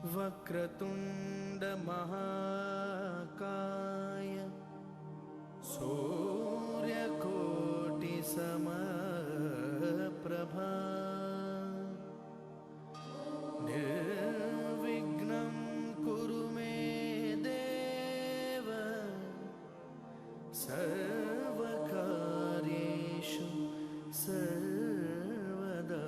वक्रतुंड महाकाय सूर्यकोटि समप्रभा निर्विघ्नं कुरु मे देव सर्वकार्येषु सर्वदा।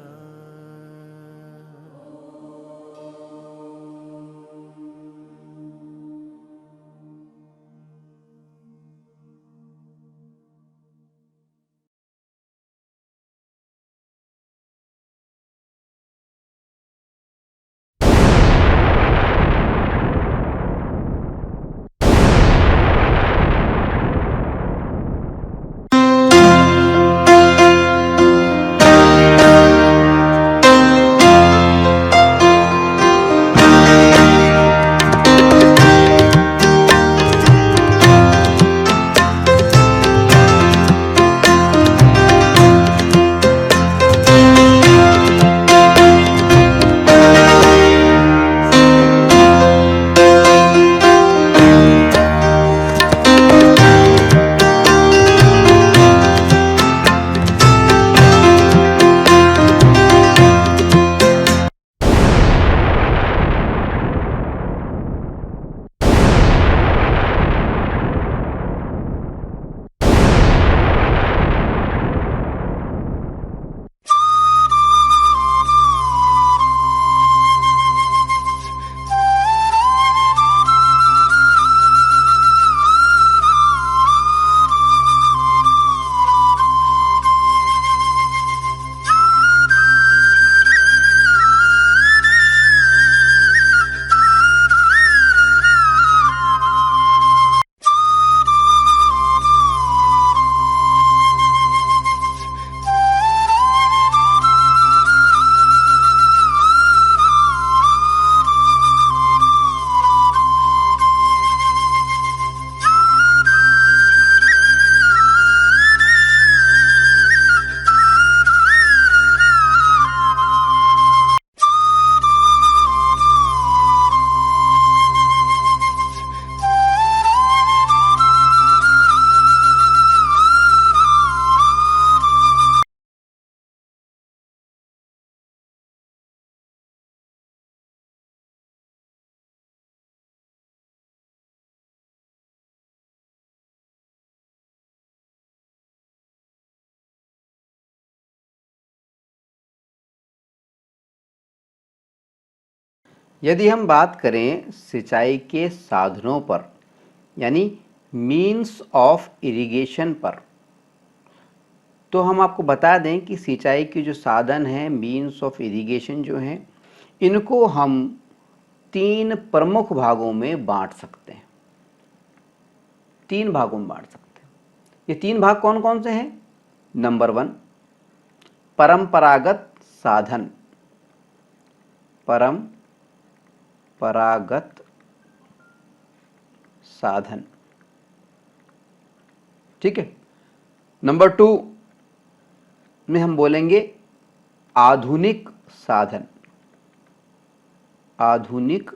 यदि हम बात करें सिंचाई के साधनों पर यानी मीन्स ऑफ इरिगेशन पर, तो हम आपको बता दें कि सिंचाई के जो साधन हैं, मीन्स ऑफ इरिगेशन जो हैं, इनको हम 3 प्रमुख भागों में बांट सकते हैं। 3 भागों में बांट सकते हैं। ये 3 भाग कौन कौन से हैं? नंबर 1 परंपरागत साधन। परंपरागत साधन, ठीक है। नंबर 2 में हम बोलेंगे आधुनिक साधन। आधुनिक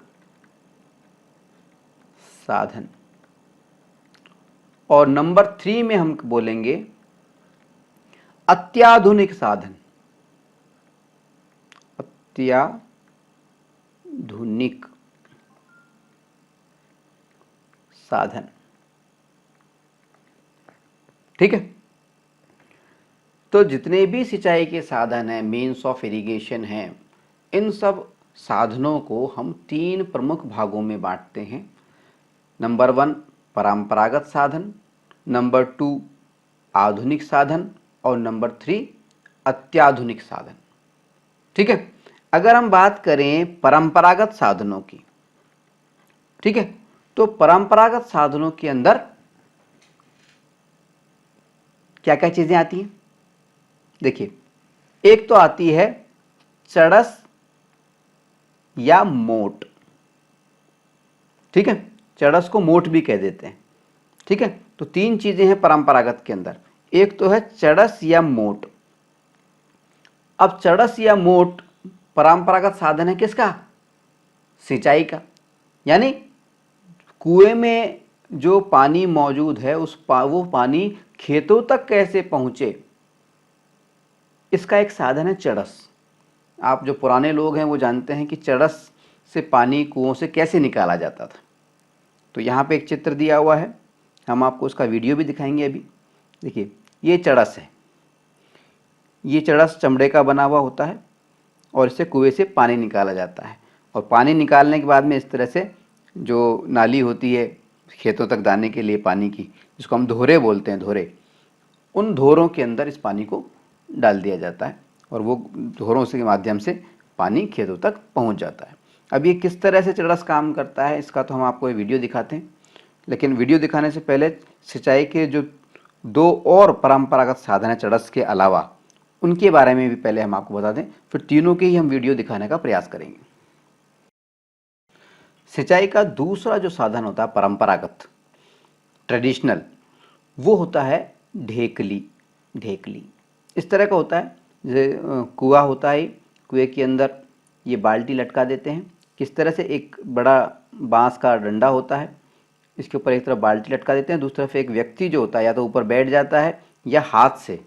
साधन। और नंबर 3 में हम बोलेंगे अत्याधुनिक साधन। अत्याधुनिक साधन, ठीक है। तो जितने भी सिंचाई के साधन हैं, मीन्स ऑफ इरिगेशन हैं, इन सब साधनों को हम 3 प्रमुख भागों में बांटते हैं। नंबर 1 परंपरागत साधन, नंबर 2 आधुनिक साधन और नंबर 3 अत्याधुनिक साधन, ठीक है। अगर हम बात करें परंपरागत साधनों की, ठीक है, तो परंपरागत साधनों के अंदर क्या क्या चीजें आती हैं? देखिए, एक तो आती है चड़स या मोट, ठीक है। चड़स को मोट भी कह देते हैं, ठीक है। तो 3 चीजें हैं परंपरागत के अंदर। एक तो है चड़स या मोट। अब चड़स या मोट परंपरागत साधन है किसका? सिंचाई का, यानी कुएं में जो पानी मौजूद है वो पानी खेतों तक कैसे पहुंचे, इसका एक साधन है चड़स। आप जो पुराने लोग हैं वो जानते हैं कि चड़स से पानी कुओं से कैसे निकाला जाता था। तो यहाँ पे एक चित्र दिया हुआ है, हम आपको उसका वीडियो भी दिखाएंगे अभी। देखिए ये चड़स है, ये चड़स चमड़े का बना हुआ होता है और इससे कुएं से पानी निकाला जाता है। और पानी निकालने के बाद में इस तरह से जो नाली होती है खेतों तक जाने के लिए पानी की, जिसको हम धोरे बोलते हैं, धोरे, उन धोरों के अंदर इस पानी को डाल दिया जाता है और वो धोरों के माध्यम से पानी खेतों तक पहुंच जाता है। अब ये किस तरह से चड़स काम करता है इसका तो हम आपको ये वीडियो दिखाते हैं, लेकिन वीडियो दिखाने से पहले सिंचाई के जो दो और परंपरागत साधन है चड़स के अलावा, उनके बारे में भी पहले हम आपको बता दें, फिर तीनों के ही हम वीडियो दिखाने का प्रयास करेंगे। सिंचाई का दूसरा जो साधन होता है परंपरागत, ट्रेडिशनल, वो होता है ढेकली। ढेकली इस तरह का होता है, जैसे कुआं होता है, कुएं के अंदर ये बाल्टी लटका देते हैं। किस तरह से, एक बड़ा बांस का डंडा होता है, इसके ऊपर एक तरफ बाल्टी लटका देते हैं, दूसरी तरफ एक व्यक्ति जो होता है या तो ऊपर बैठ जाता है या हाथ से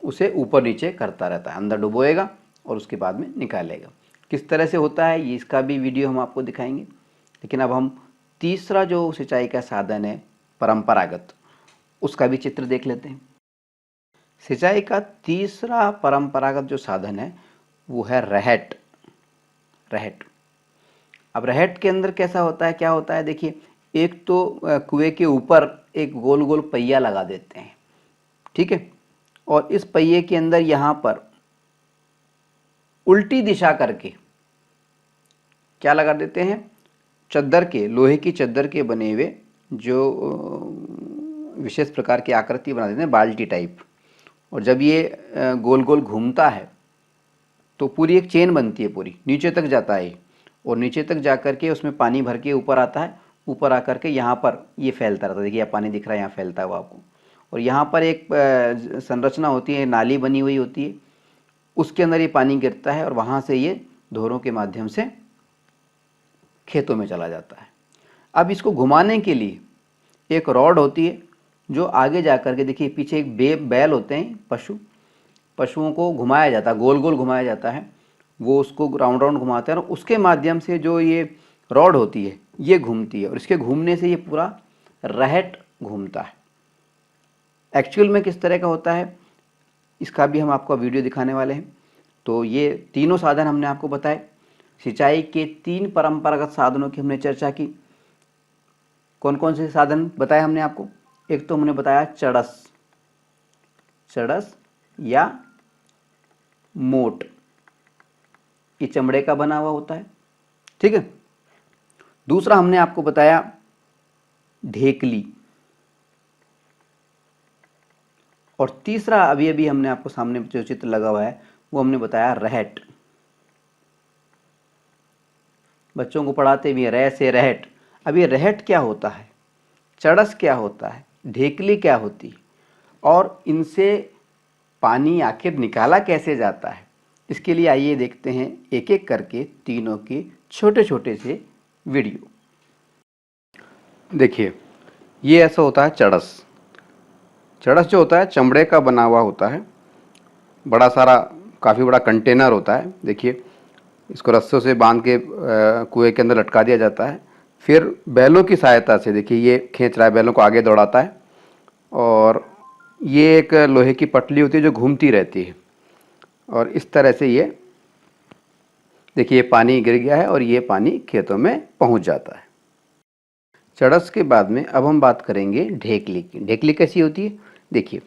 उसे ऊपर नीचे करता रहता है, अंदर डुबोएगा और उसके बाद में निकालेगा। किस तरह से होता है ये, इसका भी वीडियो हम आपको दिखाएंगे। लेकिन अब हम तीसरा जो सिंचाई का साधन है परंपरागत, उसका भी चित्र देख लेते हैं। सिंचाई का तीसरा परंपरागत जो साधन है वो है रहट। रहट, अब रहट के अंदर कैसा होता है, क्या होता है, देखिए एक तो कुएं के ऊपर एक गोल गोल पहिया लगा देते हैं, ठीक है, और इस पहिए के अंदर यहाँ पर उल्टी दिशा करके क्या लगा देते हैं, चद्दर के, लोहे की चद्दर के बने हुए जो विशेष प्रकार की आकृति बना देते हैं, बाल्टी टाइप। और जब ये गोल गोल घूमता है तो पूरी एक चेन बनती है, पूरी नीचे तक जाता है और नीचे तक जा कर के उसमें पानी भर के ऊपर आता है, ऊपर आकर के यहाँ पर ये फैलता रहता है। देखिए यहाँ पानी दिख रहा है, यहाँ फैलता हुआ आपको। और यहाँ पर एक संरचना होती है, नाली बनी हुई होती है, उसके अंदर ये पानी गिरता है और वहाँ से ये धोरों के माध्यम से खेतों में चला जाता है। अब इसको घुमाने के लिए एक रॉड होती है जो आगे जा कर के, देखिए पीछे एक बैल होते हैं, पशुओं को घुमाया जाता है, गोल गोल घुमाया जाता है, वो उसको राउंड राउंड घुमाते हैं और उसके माध्यम से जो ये रॉड होती है ये घूमती है और इसके घूमने से ये पूरा रहट घूमता है। एक्चुअल में किस तरह का होता है इसका भी हम आपको वीडियो दिखाने वाले हैं। तो ये तीनों साधन हमने आपको बताए, सिंचाई के 3 परंपरागत साधनों की हमने चर्चा की। कौन कौन से साधन बताए हमने आपको, एक तो हमने बताया चड़स, चड़स या मोट, ये चमड़े का बना हुआ होता है, ठीक है। दूसरा हमने आपको बताया ढेकली, और तीसरा अभी अभी हमने आपको सामने जो चित्र लगा हुआ है वो हमने बताया रहट। बच्चों को पढ़ाते भी रह से रहट। अब ये रहट क्या होता है, चड़स क्या होता है, ढेकली क्या होती है, और इनसे पानी आखिर निकाला कैसे जाता है, इसके लिए आइए देखते हैं एक एक करके तीनों के छोटे छोटे से वीडियो। देखिए ये ऐसा होता है चड़स। चड़स जो होता है चमड़े का बना हुआ होता है, बड़ा सारा, काफ़ी बड़ा कंटेनर होता है। देखिए इसको रस्सों से बांध के कुएं के अंदर लटका दिया जाता है, फिर बैलों की सहायता से, देखिए ये खींच रहा है, बैलों को आगे दौड़ाता है, और ये एक लोहे की पटली होती है जो घूमती रहती है, और इस तरह से ये, देखिए ये पानी गिर गया है और ये पानी खेतों में पहुंच जाता है। चड़स के बाद में अब हम बात करेंगे ढेकली की। ढेकली कैसी होती है, देखिए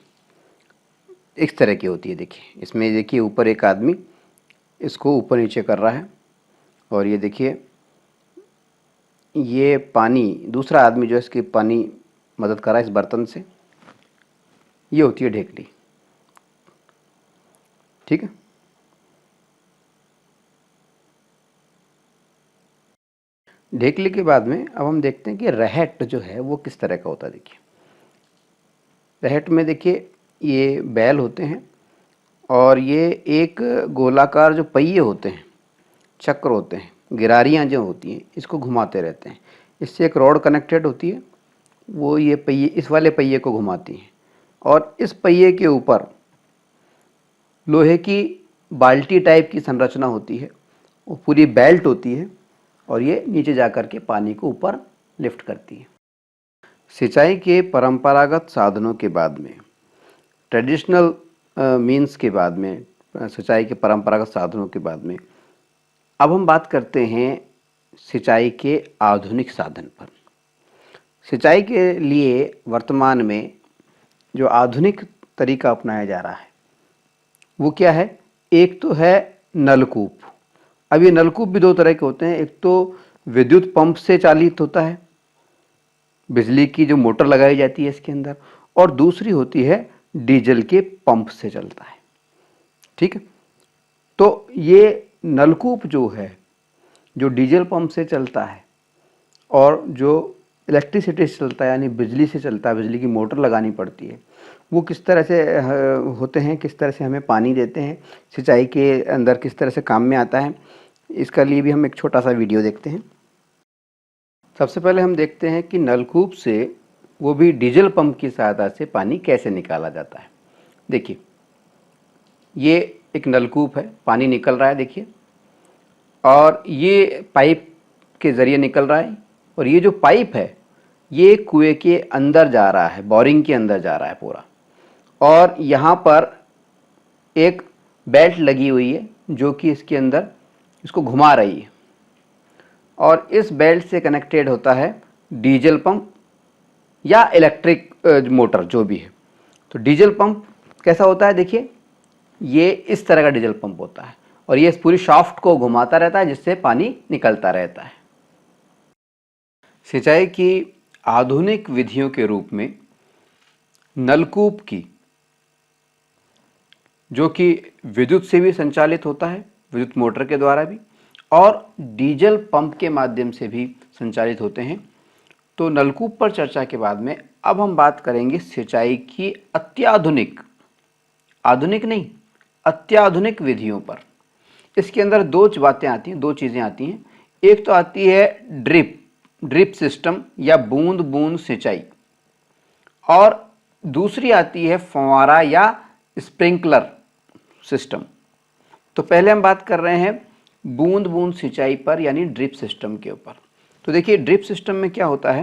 इस तरह की होती है। देखिए इसमें, देखिए ऊपर एक आदमी इसको ऊपर नीचे कर रहा है, और ये देखिए ये पानी, दूसरा आदमी जो है इसकी पानी मदद कर रहा है इस बर्तन से, ये होती है ढेकली, ठीक है। ढेकली के बाद में अब हम देखते हैं कि रहट जो है वो किस तरह का होता है। देखिए रहट में देखिए ये बैल होते हैं और ये एक गोलाकार जो पहिए होते हैं, चक्र होते हैं, गिरारियाँ जो होती हैं इसको घुमाते रहते हैं। इससे एक रॉड कनेक्टेड होती है, वो ये पहिए इस वाले पहिए को घुमाती हैं और इस पहिए के ऊपर लोहे की बाल्टी टाइप की संरचना होती है, वो पूरी बेल्ट होती है और ये नीचे जा कर के पानी को ऊपर लिफ्ट करती है। सिंचाई के परंपरागत साधनों के बाद में, ट्रेडिशनल मीन्स के बाद में, सिंचाई के परंपरागत साधनों के बाद में अब हम बात करते हैं सिंचाई के आधुनिक साधन पर। सिंचाई के लिए वर्तमान में जो आधुनिक तरीका अपनाया जा रहा है वो क्या है? एक तो है नलकूप। अब ये नलकूप भी दो तरह के होते हैं, एक तो विद्युत पंप से चालित होता है, बिजली की जो मोटर लगाई जाती है इसके अंदर, और दूसरी होती है डीजल के पंप से चलता है। ठीक है, तो ये नलकूप जो है, जो डीजल पंप से चलता है और जो इलेक्ट्रिसिटी से चलता है यानी बिजली से चलता है, बिजली की मोटर लगानी पड़ती है, वो किस तरह से होते हैं, किस तरह से हमें पानी देते हैं, सिंचाई के अंदर किस तरह से काम में आता है, इसका लिए भी हम एक छोटा सा वीडियो देखते हैं। सबसे पहले हम देखते हैं कि नलकूप से, वो भी डीजल पंप की सहायता से, पानी कैसे निकाला जाता है। देखिए, ये एक नलकूप है, पानी निकल रहा है देखिए, और ये पाइप के ज़रिए निकल रहा है, और ये जो पाइप है ये कुएं के अंदर जा रहा है, बोरिंग के अंदर जा रहा है पूरा, और यहाँ पर एक बेल्ट लगी हुई है जो कि इसके अंदर इसको घुमा रही है, और इस बेल्ट से कनेक्टेड होता है डीजल पंप या इलेक्ट्रिक मोटर जो भी है। तो डीजल पंप कैसा होता है? देखिए, ये इस तरह का डीजल पंप होता है और ये इस पूरी शाफ्ट को घुमाता रहता है जिससे पानी निकलता रहता है। सिंचाई की आधुनिक विधियों के रूप में नलकूप की, जो कि विद्युत से भी संचालित होता है, विद्युत मोटर के द्वारा भी, और डीजल पंप के माध्यम से भी संचालित होते हैं। तो नलकूप पर चर्चा के बाद में अब हम बात करेंगे सिंचाई की अत्याधुनिक, आधुनिक नहीं, अत्याधुनिक विधियों पर। इसके अंदर दो बातें आती हैं, दो चीज़ें आती हैं। एक तो आती है ड्रिप सिस्टम या बूंद बूंद सिंचाई, और दूसरी आती है फव्वारा या स्प्रिंकलर सिस्टम। तो पहले हम बात कर रहे हैं बूंद बूंद सिंचाई पर यानी ड्रिप सिस्टम के ऊपर। तो देखिए, ड्रिप सिस्टम में क्या होता है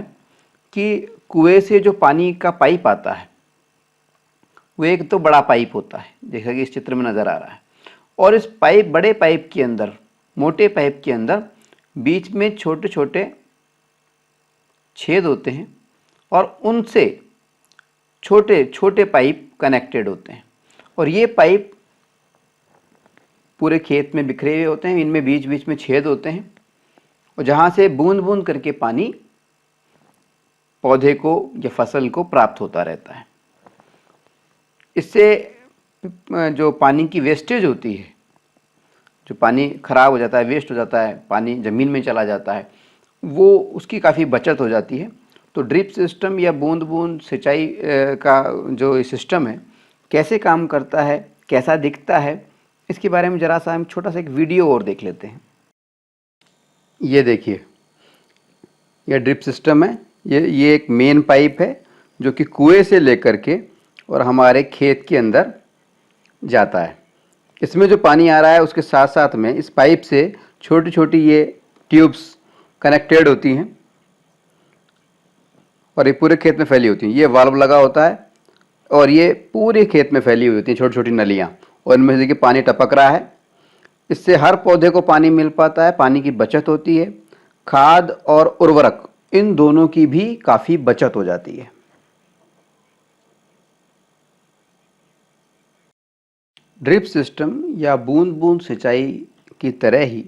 कि कुएं से जो पानी का पाइप आता है वो एक तो बड़ा पाइप होता है, जैसा कि इस चित्र में नज़र आ रहा है, और इस बड़े पाइप के अंदर, मोटे पाइप के अंदर बीच में छोटे छोटे छेद होते हैं और उनसे छोटे छोटे पाइप कनेक्टेड होते हैं, और ये पाइप पूरे खेत में बिखरे हुए होते हैं। इनमें बीच बीच में छेद होते हैं और जहाँ से बूंद बूंद करके पानी पौधे को या फसल को प्राप्त होता रहता है। इससे जो पानी की वेस्टेज होती है, जो पानी खराब हो जाता है, वेस्ट हो जाता है, पानी ज़मीन में चला जाता है, वो उसकी काफ़ी बचत हो जाती है। तो ड्रिप सिस्टम या बूंद बूंद सिंचाई का जो सिस्टम है कैसे काम करता है, कैसा दिखता है, इसके बारे में ज़रा सा हम छोटा सा एक वीडियो और देख लेते हैं। ये देखिए, ये ड्रिप सिस्टम है। ये एक मेन पाइप है जो कि कुएं से लेकर के और हमारे खेत के अंदर जाता है। इसमें जो पानी आ रहा है उसके साथ साथ में इस पाइप से छोटी छोटी ये ट्यूब्स कनेक्टेड होती हैं और ये पूरे खेत में फैली होती हैं। ये वाल्व लगा होता है और ये पूरे खेत में फैली हुई होती हैं छोटी छोटी नलियाँ, और इनमें से देखिए पानी टपक रहा है। इससे हर पौधे को पानी मिल पाता है, पानी की बचत होती है, खाद और उर्वरक इन दोनों की भी काफ़ी बचत हो जाती है। ड्रिप सिस्टम या बूंद बूंद सिंचाई की तरह ही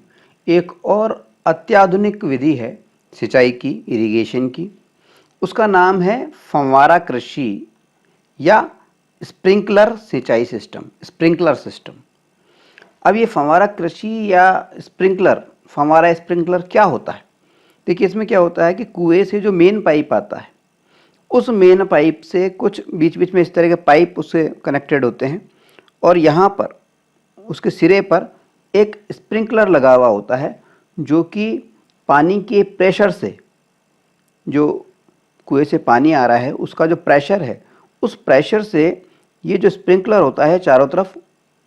एक और अत्याधुनिक विधि है सिंचाई की, इरिगेशन की। उसका नाम है फव्वारा कृषि या स्प्रिंकलर सिंचाई सिस्टम, स्प्रिंकलर सिस्टम। अब ये फव्वारा कृषि या फव्वारा स्प्रिंकलर क्या होता है? देखिए, इसमें क्या होता है कि कुएं से जो मेन पाइप आता है उस मेन पाइप से कुछ बीच बीच में इस तरह के पाइप उससे कनेक्टेड होते हैं, और यहाँ पर उसके सिरे पर एक स्प्रिंकलर लगा हुआ होता है जो कि पानी के प्रेशर से, जो कुएं से पानी आ रहा है उसका जो प्रेशर है, उस प्रेशर से ये जो स्प्रिंकलर होता है चारों तरफ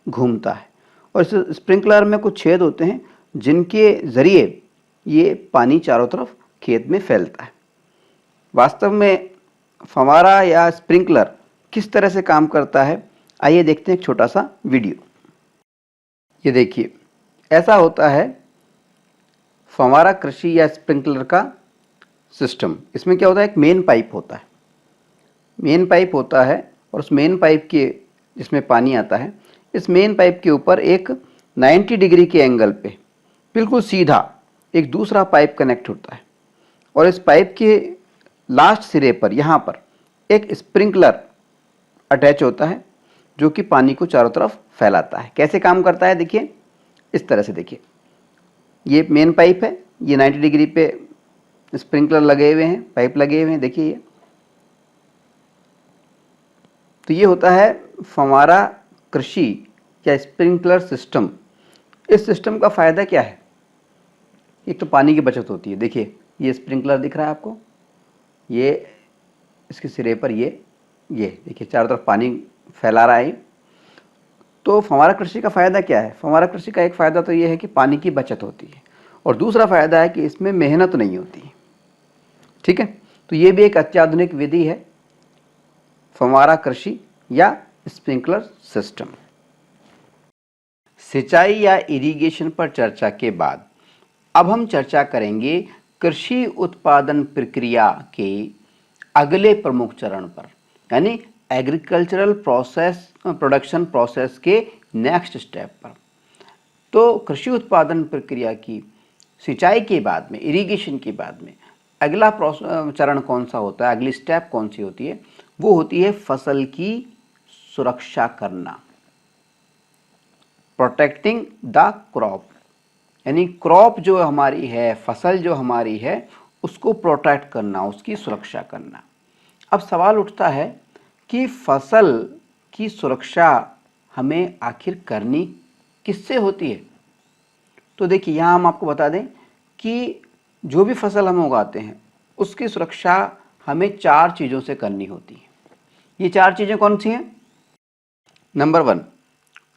घूमता है और इस स्प्रिंकलर में कुछ छेद होते हैं जिनके ज़रिए ये पानी चारों तरफ खेत में फैलता है। वास्तव में फव्वारा या स्प्रिंकलर किस तरह से काम करता है, आइए देखते हैं एक छोटा सा वीडियो। ये देखिए, ऐसा होता है फव्वारा कृषि या स्प्रिंकलर का सिस्टम। इसमें क्या होता है, एक मेन पाइप होता है, मेन पाइप होता है और उस मेन पाइप के जिसमें पानी आता है, इस मेन पाइप के ऊपर एक 90 डिग्री के एंगल पे बिल्कुल सीधा एक दूसरा पाइप कनेक्ट होता है और इस पाइप के लास्ट सिरे पर यहाँ पर एक स्प्रिंकलर अटैच होता है जो कि पानी को चारों तरफ फैलाता है। कैसे काम करता है देखिए, इस तरह से देखिए, ये मेन पाइप है, ये 90 डिग्री पे स्प्रिंकलर लगे हुए हैं, पाइप लगे हुए हैं, देखिए ये। तो ये होता है फव्वारा कृषि या स्प्रिंकलर सिस्टम। इस सिस्टम का फ़ायदा क्या है? एक तो पानी की बचत होती है। देखिए ये स्प्रिंकलर दिख रहा है आपको, ये इसके सिरे पर ये देखिए चारों तरफ पानी फैला रहा है। तो फव्वारा कृषि का फ़ायदा क्या है? फव्वारा कृषि का एक फ़ायदा तो ये है कि पानी की बचत होती है और दूसरा फ़ायदा है कि इसमें मेहनत नहीं होती है। ठीक है, तो ये भी एक अत्याधुनिक विधि है, फव्वारा कृषि या स्प्रिंकलर सिस्टम। सिंचाई या इरिगेशन पर चर्चा के बाद अब हम चर्चा करेंगे कृषि उत्पादन प्रक्रिया के अगले प्रमुख चरण पर, यानी एग्रीकल्चरल प्रोडक्शन प्रोसेस के नेक्स्ट स्टेप पर। तो कृषि उत्पादन प्रक्रिया की सिंचाई के बाद में, इरिगेशन के बाद में अगला चरण कौन सा होता है, अगली स्टेप कौन सी होती है? वो होती है फसल की सुरक्षा करना, प्रोटेक्टिंग द क्रॉप। यानी क्रॉप जो हमारी है, फसल जो हमारी है, उसको प्रोटेक्ट करना, उसकी सुरक्षा करना। अब सवाल उठता है कि फसल की सुरक्षा हमें आखिर करनी किससे होती है? तो देखिए यहाँ हम आपको बता दें कि जो भी फसल हम उगाते हैं उसकी सुरक्षा हमें 4 चीज़ों से करनी होती है। ये 4 चीज़ें कौन सी हैं? नंबर 1,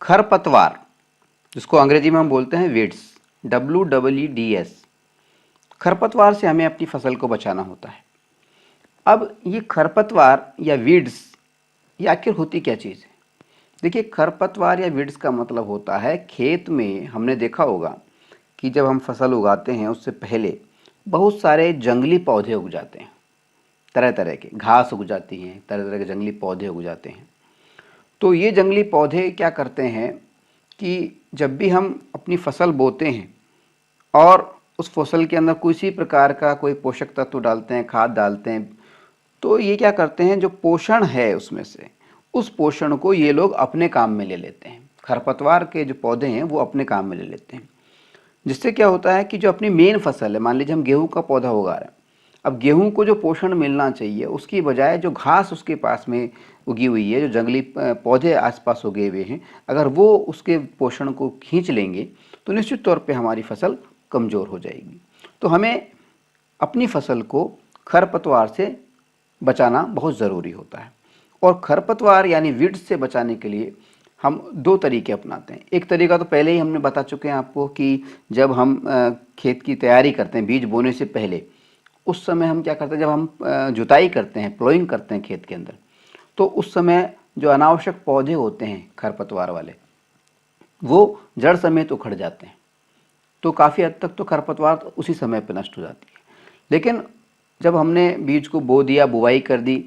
खरपतवार, जिसको अंग्रेजी में हम बोलते हैं वीड्स, WWDS। खरपतवार से हमें अपनी फसल को बचाना होता है। अब ये खरपतवार या वीड्स, ये आखिर होती क्या चीज़ है? देखिए खरपतवार या वीड्स का मतलब होता है, खेत में हमने देखा होगा कि जब हम फसल उगाते हैं उससे पहले बहुत सारे जंगली पौधे उग जाते हैं, तरह तरह के घास उग जाती हैं, तरह तरह के जंगली पौधे उग जाते हैं। तो ये जंगली पौधे क्या करते हैं कि जब भी हम अपनी फसल बोते हैं और उस फसल के अंदर किसी प्रकार का कोई पोषक तत्व डालते हैं, खाद डालते हैं, तो ये क्या करते हैं, जो पोषण है उसमें से, उस पोषण को ये लोग अपने काम में ले लेते हैं। खरपतवार के जो पौधे हैं वो अपने काम में ले लेते हैं, जिससे क्या होता है कि जो अपनी मेन फसल है, मान लीजिए हम गेहूं का पौधा उगा रहे हैं, अब गेहूं को जो पोषण मिलना चाहिए उसकी बजाय जो घास उसके पास में उगी हुई है, जो जंगली पौधे आसपास उगे हुए हैं, अगर वो उसके पोषण को खींच लेंगे तो निश्चित तौर पे हमारी फसल कमज़ोर हो जाएगी। तो हमें अपनी फसल को खरपतवार से बचाना बहुत ज़रूरी होता है। और खरपतवार यानी वीड्स से बचाने के लिए हम 2 तरीके अपनाते हैं। एक तरीका तो पहले ही हमने बता चुके हैं आपको कि जब हम खेत की तैयारी करते हैं, बीज बोने से पहले, उस समय हम क्या करते हैं, जब हम जुताई करते हैं, प्लोइंग करते हैं खेत के अंदर, तो उस समय जो अनावश्यक पौधे होते हैं खरपतवार वाले, वो जड़ समेत उखड़ जाते हैं। तो काफ़ी हद तक तो खरपतवार तो उसी समय पर नष्ट हो जाती है। लेकिन जब हमने बीज को बो दिया, बुवाई कर दी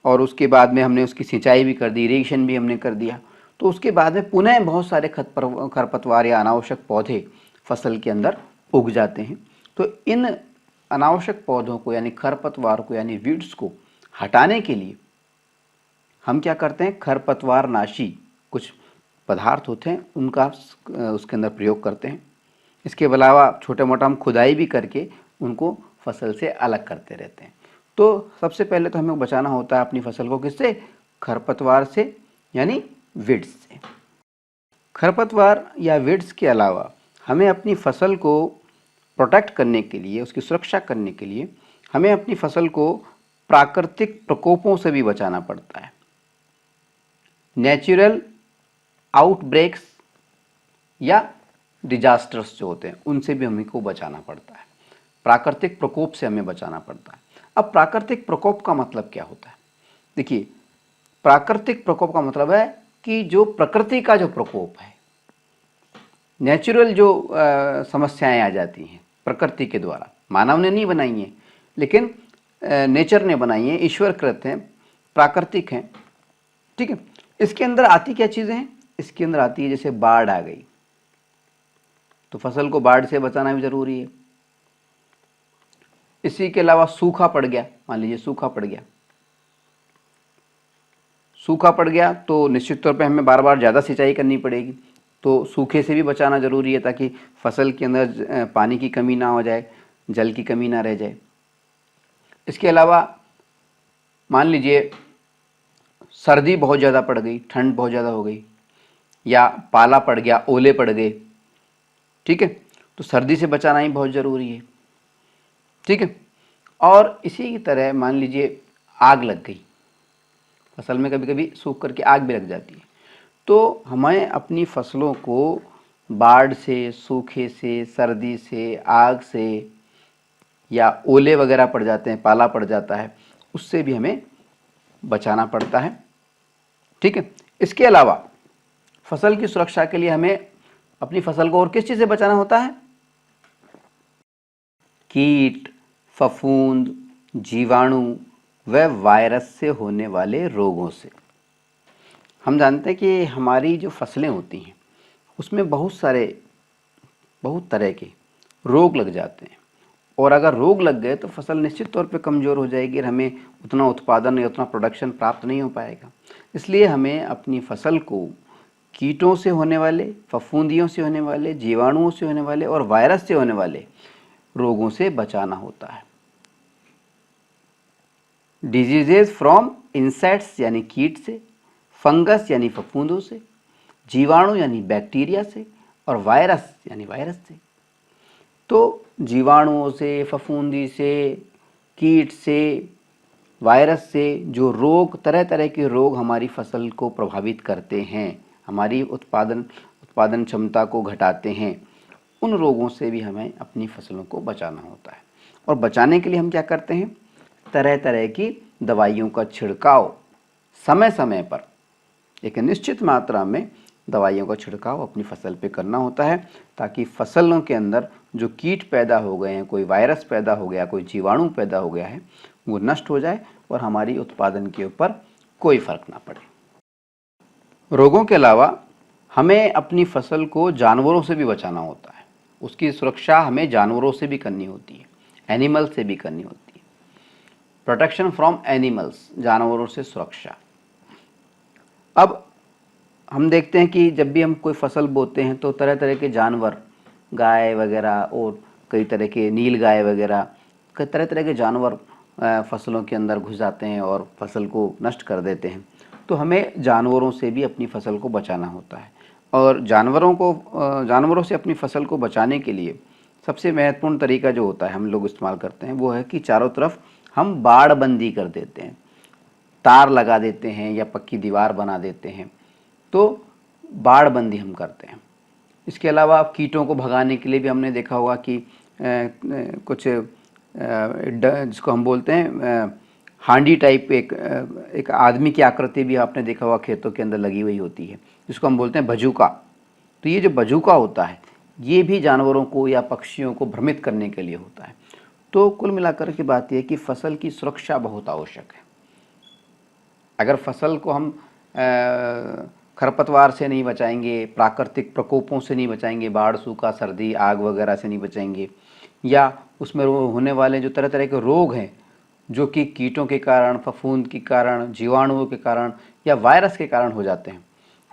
और उसके बाद में हमने उसकी सिंचाई भी कर दी, इरिगेशन भी हमने कर दिया, तो उसके बाद में पुनः बहुत सारे खरपतवार या अनावश्यक पौधे फसल के अंदर उग जाते हैं। तो इन अनावश्यक पौधों को यानी खरपतवार को यानी वीड्स को हटाने के लिए हम क्या करते हैं, खरपतवार नाशी कुछ पदार्थ होते हैं उनका उसके अंदर प्रयोग करते हैं। इसके अलावा छोटे मोटा हम खुदाई भी करके उनको फसल से अलग करते रहते हैं। तो सबसे पहले तो हमें बचाना होता है अपनी फसल को किससे? खरपतवार से यानी वीड्स से। खरपतवार या वीड्स के अलावा हमें अपनी फसल को प्रोटेक्ट करने के लिए, उसकी सुरक्षा करने के लिए हमें अपनी फसल को प्राकृतिक प्रकोपों से भी बचाना पड़ता है। नेचुरल आउटब्रेक्स या डिजास्टर्स जो होते हैं उनसे भी हमको बचाना पड़ता है। प्राकृतिक प्रकोप से हमें बचाना पड़ता है। अब प्राकृतिक प्रकोप का मतलब क्या होता है? देखिए, प्राकृतिक प्रकोप का मतलब है कि जो प्रकृति का जो प्रकोप है, नेचुरल जो समस्याएं आ जाती हैं प्रकृति के द्वारा, मानव ने नहीं बनाई हैं लेकिन नेचर ने बनाई हैं, ईश्वर कृत हैं, प्राकृतिक हैं, ठीक है। इसके अंदर आती क्या चीज़ें हैं? इसके अंदर आती है जैसे बाढ़ आ गई तो फसल को बाढ़ से बचाना भी जरूरी है। इसी के अलावा सूखा पड़ गया, मान लीजिए सूखा पड़ गया, सूखा पड़ गया तो निश्चित तौर पे हमें बार बार ज़्यादा सिंचाई करनी पड़ेगी, तो सूखे से भी बचाना ज़रूरी है ताकि फसल के अंदर पानी की कमी ना हो जाए, जल की कमी ना रह जाए। इसके अलावा मान लीजिए सर्दी बहुत ज़्यादा पड़ गई, ठंड बहुत ज़्यादा हो गई, या पाला पड़ गया, ओले पड़ गए, ठीक है, तो सर्दी से बचाना ही बहुत ज़रूरी है, ठीक है। और इसी की तरह मान लीजिए आग लग गई, फसल में कभी कभी सूख करके आग भी लग जाती है, तो हमें अपनी फसलों को बाढ़ से, सूखे से, सर्दी से, आग से, या ओले वगैरह पड़ जाते हैं, पाला पड़ जाता है, उससे भी हमें बचाना पड़ता है, ठीक है। इसके अलावा फसल की सुरक्षा के लिए हमें अपनी फसल को और किस चीज़ से बचाना होता है? कीट, फफूंद, जीवाणु व वायरस से होने वाले रोगों से। हम जानते हैं कि हमारी जो फसलें होती हैं उसमें बहुत तरह के रोग लग जाते हैं, और अगर रोग लग गए तो फसल निश्चित तौर पे कमज़ोर हो जाएगी और हमें उतना उत्पादन या उतना प्रोडक्शन प्राप्त नहीं हो पाएगा। इसलिए हमें अपनी फसल को कीटों से होने वाले, फफूंदियों से होने वाले, जीवाणुओं से होने वाले और वायरस से होने वाले रोगों से बचाना होता है। डिजीजेज फ्रॉम इंसेक्ट्स यानी कीट से, फंगस यानी फफूंदों से, जीवाणु यानी बैक्टीरिया से, और वायरस यानी वायरस से। तो जीवाणुओं से, फफूंदी से, कीट से, वायरस से जो रोग, तरह तरह के रोग हमारी फसल को प्रभावित करते हैं, हमारी उत्पादन क्षमता को घटाते हैं, उन रोगों से भी हमें अपनी फसलों को बचाना होता है। और बचाने के लिए हम क्या करते हैं? तरह तरह की दवाइयों का छिड़काव समय समय पर, एक निश्चित मात्रा में दवाइयों का छिड़काव अपनी फसल पे करना होता है, ताकि फसलों के अंदर जो कीट पैदा हो गए हैं, कोई वायरस पैदा हो गया, कोई जीवाणु पैदा हो गया है, वो नष्ट हो जाए और हमारी उत्पादन के ऊपर कोई फर्क ना पड़े। रोगों के अलावा हमें अपनी फसल को जानवरों से भी बचाना होता है। उसकी सुरक्षा हमें जानवरों से भी करनी होती है, एनिमल से भी करनी होती है। प्रोटेक्शन फ्रॉम एनिमल्स, जानवरों से सुरक्षा। अब हम देखते हैं कि जब भी हम कोई फसल बोते हैं तो तरह तरह के जानवर, गाय वगैरह और कई तरह के नील गाय वगैरह, कई तरह तरह के जानवर फसलों के अंदर घुस जाते हैं और फसल को नष्ट कर देते हैं। तो हमें जानवरों से भी अपनी फसल को बचाना होता है, और जानवरों से अपनी फसल को बचाने के लिए सबसे महत्वपूर्ण तरीका जो होता है हम लोग इस्तेमाल करते हैं वो है कि चारों तरफ हम बाड़बंदी कर देते हैं, तार लगा देते हैं या पक्की दीवार बना देते हैं, तो बाड़बंदी हम करते हैं। इसके अलावा कीटों को भगाने के लिए भी हमने देखा होगा कि कुछ जिसको हम बोलते हैं हांडी टाइप, एक आदमी की आकृति भी आपने देखा होगा खेतों के अंदर लगी हुई होती है, जिसको हम बोलते हैं बजूका। तो ये जो बजूका होता है ये भी जानवरों को या पक्षियों को भ्रमित करने के लिए होता है। तो कुल मिलाकर के बात यह है कि फसल की सुरक्षा बहुत आवश्यक है। अगर फसल को हम खरपतवार से नहीं बचाएंगे, प्राकृतिक प्रकोपों से नहीं बचाएंगे, बाढ़, सूखा, सर्दी, आग वगैरह से नहीं बचाएंगे, या उसमें होने वाले जो तरह तरह के रोग हैं जो कि कीटों के कारण, फफूंद के कारण, जीवाणुओं के कारण या वायरस के कारण हो जाते हैं,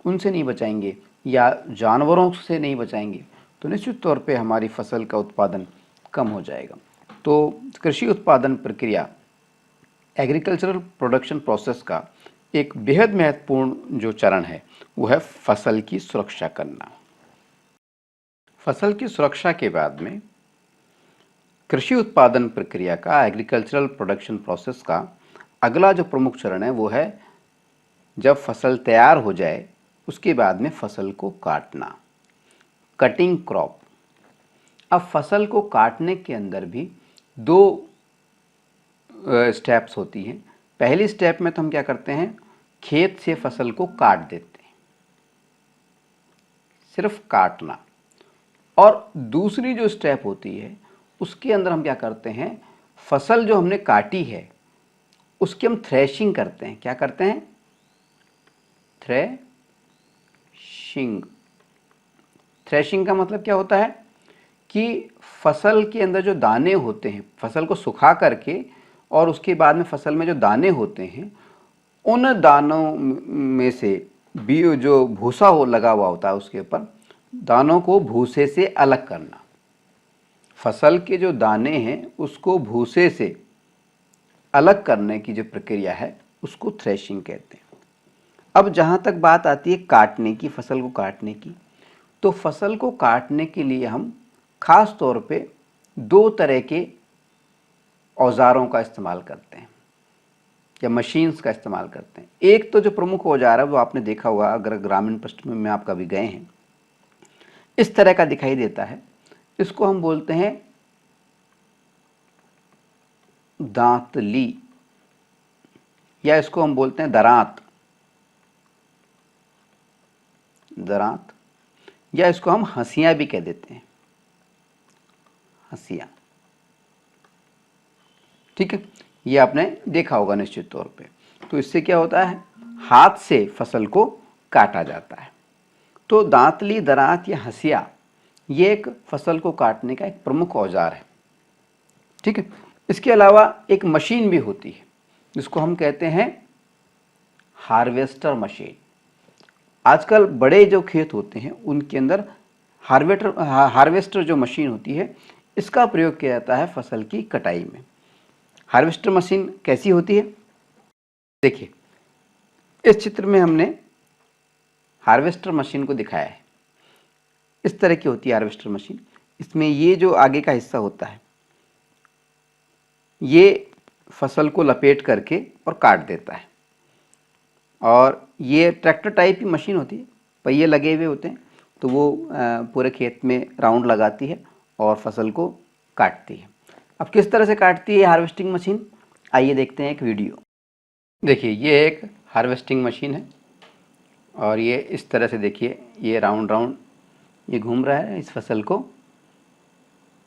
उनसे नहीं बचाएंगे या जानवरों से नहीं बचाएंगे, तो निश्चित तौर पे हमारी फसल का उत्पादन कम हो जाएगा। तो कृषि उत्पादन प्रक्रिया, एग्रीकल्चरल प्रोडक्शन प्रोसेस का एक बेहद महत्वपूर्ण जो चरण है वो है फसल की सुरक्षा करना। फसल की सुरक्षा के बाद में कृषि उत्पादन प्रक्रिया का, एग्रीकल्चरल प्रोडक्शन प्रोसेस का अगला जो प्रमुख चरण है वो है जब फसल तैयार हो जाए उसके बाद में फसल को काटना, कटिंग क्रॉप। अब फसल को काटने के अंदर भी दो स्टेप्स होती हैं। पहली स्टेप में तो हम क्या करते हैं, खेत से फसल को काट देते हैं, सिर्फ काटना। और दूसरी जो स्टेप होती है उसके अंदर हम क्या करते हैं, फसल जो हमने काटी है उसकी हम थ्रेशिंग करते हैं। क्या करते हैं, थ्रेशिंग। थ्रेशिंग का मतलब क्या होता है कि फसल के अंदर जो दाने होते हैं, फसल को सुखा करके और उसके बाद में फसल में जो दाने होते हैं उन दानों में से भी जो भूसा हो लगा हुआ होता है उसके ऊपर, दानों को भूसे से अलग करना। फसल के जो दाने हैं उसको भूसे से अलग करने की जो प्रक्रिया है उसको थ्रेशिंग कहते हैं। अब जहाँ तक बात आती है काटने की, फसल को काटने की, तो फसल को काटने के लिए हम खास तौर पे दो तरह के औजारों का इस्तेमाल करते हैं या मशीन्स का इस्तेमाल करते हैं। एक तो जो प्रमुख औजार है वो आपने देखा होगा, अगर ग्रामीण पृष्ठभूमि में आप कभी गए हैं, इस तरह का दिखाई देता है। इसको हम बोलते हैं दांतली या इसको हम बोलते हैं दरांत, दरांत, या इसको हम हंसिया भी कह देते हैं, हंसिया। ठीक है, ये आपने देखा होगा निश्चित तौर पे। तो इससे क्या होता है, हाथ से फसल को काटा जाता है। तो दांतली, दरांत या हंसिया ये एक फसल को काटने का एक प्रमुख औजार है। ठीक है, इसके अलावा एक मशीन भी होती है जिसको हम कहते हैं हार्वेस्टर मशीन। आजकल बड़े जो खेत होते हैं उनके अंदर हार्वेस्टर जो मशीन होती है इसका प्रयोग किया जाता है फसल की कटाई में। हार्वेस्टर मशीन कैसी होती है, देखिए इस चित्र में हमने हार्वेस्टर मशीन को दिखाया है। इस तरह की होती है हार्वेस्टर मशीन। इसमें ये जो आगे का हिस्सा होता है ये फसल को लपेट करके और काट देता है। और ये ट्रैक्टर टाइप की मशीन होती है, पहिए लगे हुए होते हैं, तो वो पूरे खेत में राउंड लगाती है और फसल को काटती है। अब किस तरह से काटती है हार्वेस्टिंग मशीन, आइए देखते हैं एक वीडियो। देखिए ये एक हार्वेस्टिंग मशीन है और ये इस तरह से, देखिए ये राउंड राउंड ये घूम रहा है, इस फसल को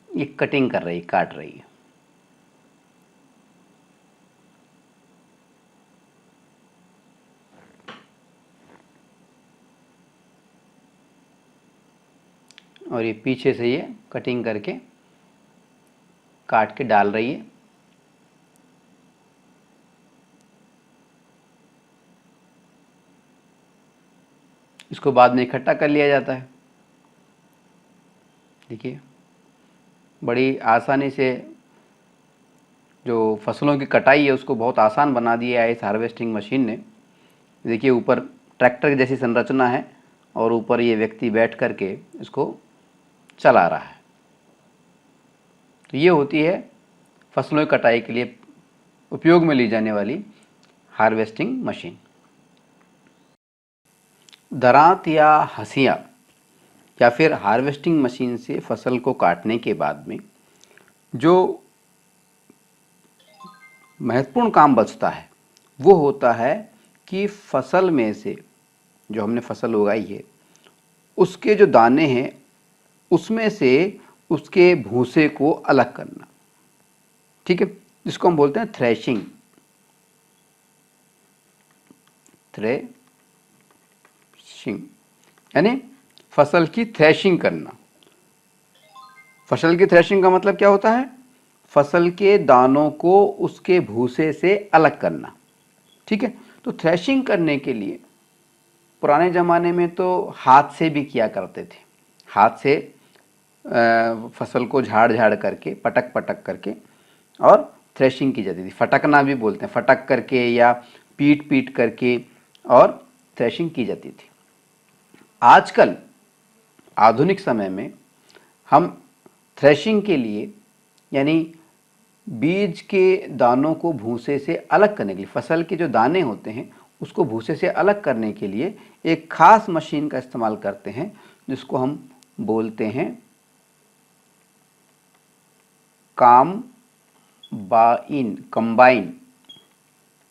ये कटिंग कर रही, काट रही है। और ये पीछे से ये कटिंग करके काट के डाल रही है। इसको बाद में इकट्ठा कर लिया जाता है। देखिए बड़ी आसानी से जो फसलों की कटाई है उसको बहुत आसान बना दिया है इस हार्वेस्टिंग मशीन ने। देखिए ऊपर ट्रैक्टर जैसी संरचना है और ऊपर ये व्यक्ति बैठ करके इसको चला रहा है। तो ये होती है फसलों की कटाई के लिए उपयोग में ली जाने वाली हार्वेस्टिंग मशीन। दरांत या हंसिया या फिर हार्वेस्टिंग मशीन से फसल को काटने के बाद में जो महत्वपूर्ण काम बचता है वो होता है कि फसल में से जो हमने फसल उगाई है उसके जो दाने हैं उसमें से उसके भूसे को अलग करना। ठीक है, जिसको हम बोलते हैं थ्रेशिंग, थ्रेशिंग यानी फसल की थ्रेशिंग करना। फसल की थ्रेशिंग का मतलब क्या होता है, फसल के दानों को उसके भूसे से अलग करना। ठीक है, तो थ्रेशिंग करने के लिए पुराने ज़माने में तो हाथ से भी किया करते थे। हाथ से फसल को झाड़ झाड़ करके, पटक पटक करके और थ्रेशिंग की जाती थी। फटकना भी बोलते हैं, फटक करके या पीट पीट करके और थ्रेशिंग की जाती थी। आजकल आधुनिक समय में हम थ्रेशिंग के लिए यानी बीज के दानों को भूसे से अलग करने के लिए, फसल के जो दाने होते हैं उसको भूसे से अलग करने के लिए एक खास मशीन का इस्तेमाल करते हैं जिसको हम बोलते हैं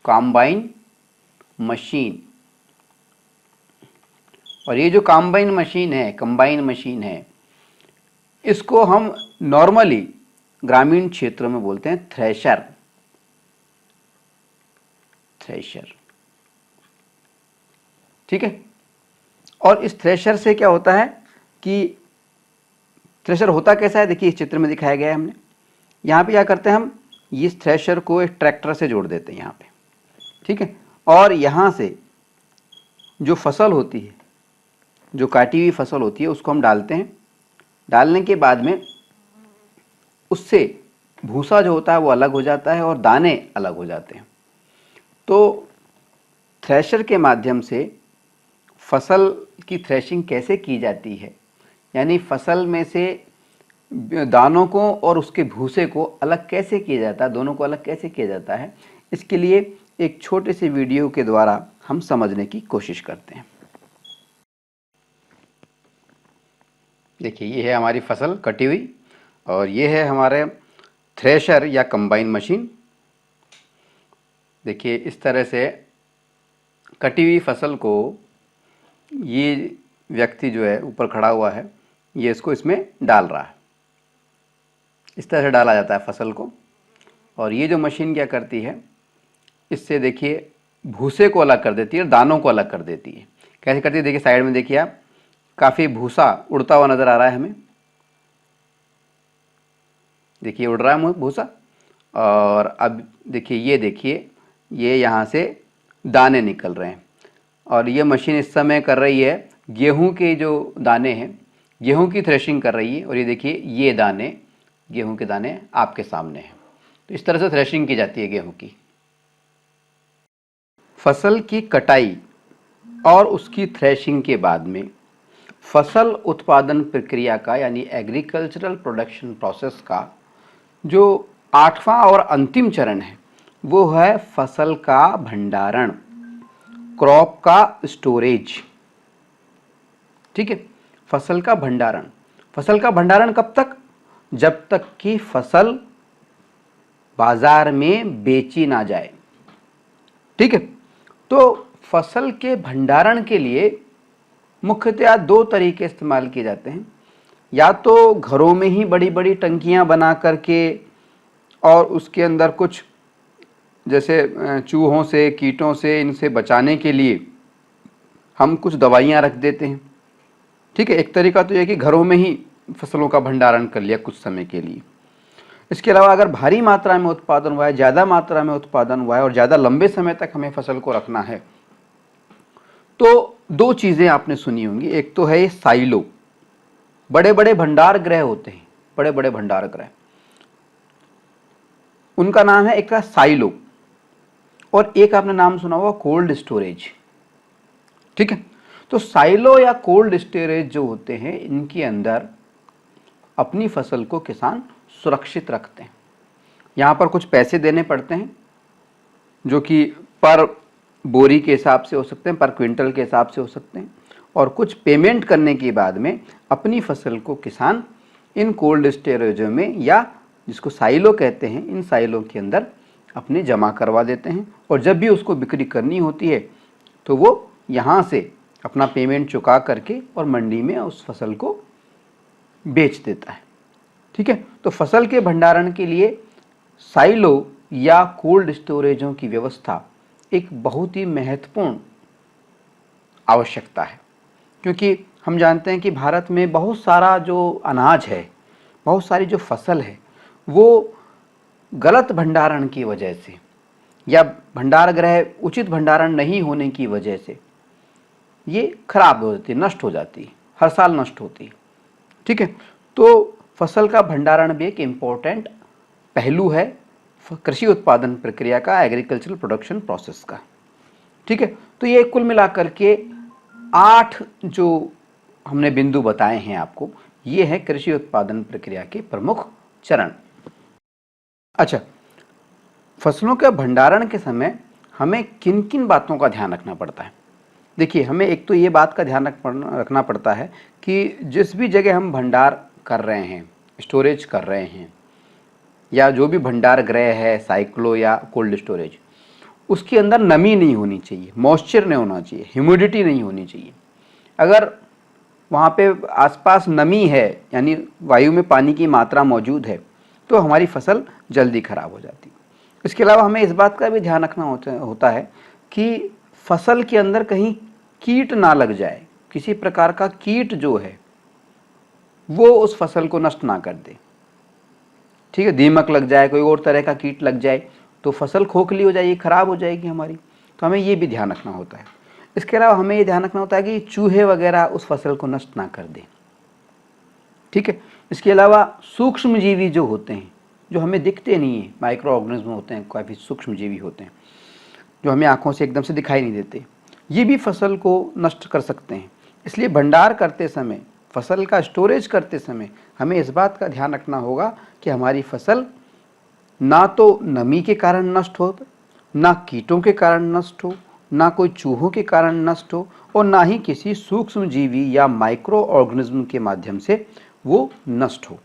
कंबाइन मशीन। और ये जो कंबाइन मशीन है इसको हम नॉर्मली ग्रामीण क्षेत्रों में बोलते हैं थ्रेशर। ठीक है। और इस थ्रेशर से क्या होता है कि थ्रेशर होता कैसा है, देखिए इस चित्र में दिखाया गया है हमने। यहाँ पे क्या करते हैं, हम इस थ्रेशर को एक ट्रैक्टर से जोड़ देते हैं यहाँ पे। ठीक है। और यहाँ से जो फसल होती है, जो काटी हुई फसल होती है, उसको हम डालते हैं। डालने के बाद में उससे भूसा जो होता है वो अलग हो जाता है और दाने अलग हो जाते हैं। तो थ्रेशर के माध्यम से फसल की थ्रेशिंग कैसे की जाती है, यानी फसल में से दानों को और उसके भूसे को अलग कैसे किया जाता है, दोनों को अलग कैसे किया जाता है, इसके लिए एक छोटे से वीडियो के द्वारा हम समझने की कोशिश करते हैं। देखिए ये है हमारी फसल कटी हुई और ये है हमारे थ्रेशर या कंबाइन मशीन। देखिए इस तरह से कटी हुई फसल को ये व्यक्ति जो है ऊपर खड़ा हुआ है, ये इसको इसमें डाल रहा है। इस तरह से डाला जाता है फसल को। और ये जो मशीन क्या करती है, इससे देखिए भूसे को अलग कर देती है और दानों को अलग कर देती है। कैसे करती है, देखिए साइड में देखिए आप, काफ़ी भूसा उड़ता हुआ नज़र आ रहा है हमें। देखिए उड़ रहा है भूसा। और अब देखिए ये यहाँ से दाने निकल रहे हैं। और ये मशीन इस समय कर रही है गेहूं के जो दाने हैं, गेहूं की थ्रेशिंग कर रही है। और ये देखिए ये दाने, गेहूं के दाने आपके सामने हैं। तो इस तरह से थ्रेशिंग की जाती है गेहूं की। फसल की कटाई और उसकी थ्रेशिंग के बाद में फसल उत्पादन प्रक्रिया का यानी एग्रीकल्चरल प्रोडक्शन प्रोसेस का जो 8वां और अंतिम चरण है वो है फसल का भंडारण, क्रॉप का स्टोरेज। ठीक है। फसल का भंडारण कब तक, जब तक कि फसल बाजार में बेची ना जाए। ठीक है। तो फसल के भंडारण के लिए मुख्यतया 2 तरीके इस्तेमाल किए जाते हैं। या तो घरों में ही बड़ी बड़ी टंकियां बना करके और उसके अंदर कुछ जैसे चूहों से, कीटों से, इनसे बचाने के लिए हम कुछ दवाइयाँ रख देते हैं। ठीक है। एक तरीका तो यह कि घरों में ही फसलों का भंडारण कर लिया कुछ समय के लिए। इसके अलावा अगर भारी मात्रा में उत्पादन हुआ है, ज़्यादा मात्रा में उत्पादन हुआ है और ज़्यादा लंबे समय तक हमें फसल को रखना है, तो 2 चीज़ें आपने सुनी होंगी। एक तो है ये साइलो, बड़े बड़े भंडार गृह होते हैं, बड़े बड़े भंडार गृह, उनका नाम है एक का साइलो और एक आपने नाम सुना होगा कोल्ड स्टोरेज। ठीक है। तो साइलो या कोल्ड स्टोरेज जो होते हैं, इनके अंदर अपनी फसल को किसान सुरक्षित रखते हैं। यहाँ पर कुछ पैसे देने पड़ते हैं जो कि पर बोरी के हिसाब से हो सकते हैं, पर क्विंटल के हिसाब से हो सकते हैं। और कुछ पेमेंट करने के बाद में अपनी फसल को किसान इन कोल्ड स्टोरेजों में या जिसको साइलो कहते हैं, इन साइलो के अंदर अपने जमा करवा देते हैं। और जब भी उसको बिक्री करनी होती है तो वो यहाँ से अपना पेमेंट चुका करके और मंडी में उस फसल को बेच देता है। ठीक है। तो फसल के भंडारण के लिए साइलो या कोल्ड स्टोरेजों की व्यवस्था एक बहुत ही महत्वपूर्ण आवश्यकता है, क्योंकि हम जानते हैं कि भारत में बहुत सारा जो अनाज है, बहुत सारी जो फसल है, वो गलत भंडारण की वजह से या भंडार गृह उचित भंडारण नहीं होने की वजह से ये खराब हो जाती है, नष्ट हो जाती है, हर साल नष्ट होती है। ठीक है। तो फसल का भंडारण भी एक इम्पोर्टेंट पहलू है कृषि उत्पादन प्रक्रिया का, एग्रीकल्चरल प्रोडक्शन प्रोसेस का। ठीक है। तो ये कुल मिलाकर के 8 जो हमने बिंदु बताए हैं आपको, ये है कृषि उत्पादन प्रक्रिया के प्रमुख चरण। अच्छा, फसलों के भंडारण के समय हमें किन किन बातों का ध्यान रखना पड़ता है? देखिए, हमें एक तो ये बात का ध्यान रखना पड़ता है कि जिस भी जगह हम भंडार कर रहे हैं, स्टोरेज कर रहे हैं, या जो भी भंडार गृह है, साइक्लो या कोल्ड स्टोरेज, उसके अंदर नमी नहीं होनी चाहिए, मॉइस्चर नहीं होना चाहिए, ह्यूमिडिटी नहीं होनी चाहिए। अगर वहाँ पे आसपास नमी है, यानी वायु में पानी की मात्रा मौजूद है, तो हमारी फसल जल्दी खराब हो जाती है। इसके अलावा हमें इस बात का भी ध्यान रखना होता है कि फसल के अंदर कहीं कीट ना लग जाए, किसी प्रकार का कीट जो है वो उस फसल को नष्ट ना कर दे। ठीक है, दीमक लग जाए, कोई और तरह का कीट लग जाए तो फसल खोखली हो जाएगी, खराब हो जाएगी हमारी। तो हमें ये भी ध्यान रखना होता है। इसके अलावा हमें ये ध्यान रखना होता है कि चूहे वगैरह उस फसल को नष्ट ना कर दें। ठीक है, इसके अलावा सूक्ष्म जीवी जो होते हैं, जो हमें दिखते नहीं हैं, माइक्रो ऑर्गेनिज्म होते हैं, काफ़ी सूक्ष्म जीवी होते हैं जो हमें आंखों से एकदम से दिखाई नहीं देते, ये भी फसल को नष्ट कर सकते हैं। इसलिए भंडार करते समय, फसल का स्टोरेज करते समय हमें इस बात का ध्यान रखना होगा कि हमारी फसल ना तो नमी के कारण नष्ट हो, ना कीटों के कारण नष्ट हो, ना कोई चूहों के कारण नष्ट हो, और ना ही किसी सूक्ष्म जीवी या माइक्रो ऑर्गेनिज्म के माध्यम से वो नष्ट हो।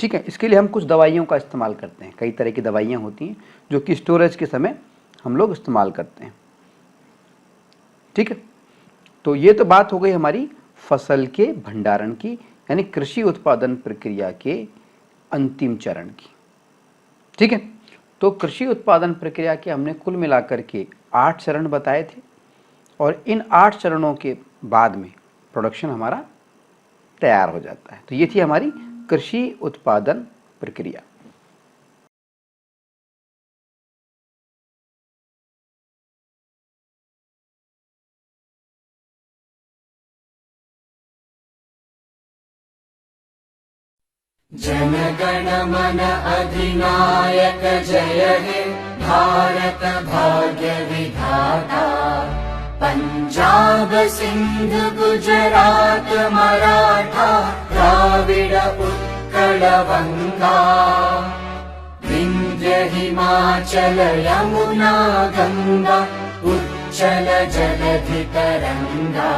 ठीक है, इसके लिए हम कुछ दवाइयों का इस्तेमाल करते हैं। कई तरह की दवाइयाँ होती हैं जो कि स्टोरेज के समय हम लोग इस्तेमाल करते हैं। ठीक है, तो ये तो बात हो गई हमारी फसल के भंडारण की, यानी कृषि उत्पादन प्रक्रिया के अंतिम चरण की। ठीक है, तो कृषि उत्पादन प्रक्रिया के हमने कुल मिलाकर के 8 चरण बताए थे, और इन 8 चरणों के बाद में प्रोडक्शन हमारा तैयार हो जाता है। तो ये थी हमारी कृषि उत्पादन प्रक्रिया। जनगण मन अधिनायक जय हे भारत भाग्य विधाता। पंजाब सिंध गुजरात मराठा द्राविड उत्कल बंगा। विंध्य हिमाचल यमुना गंगा उच्चल जलधि तरंगा।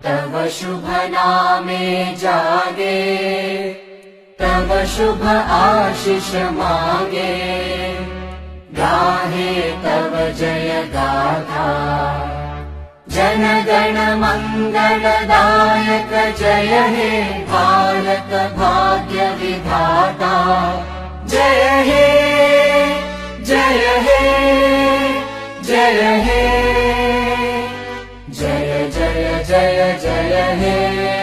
तव शुभ नामे जागे, तव शुभ आशीष मांगे। गाहे तव जय गाथा, जन गण मंगलदायक जय हे भारत भाग्य विधाता। जय हे जय हे जय हे, जय जय जय जय हे।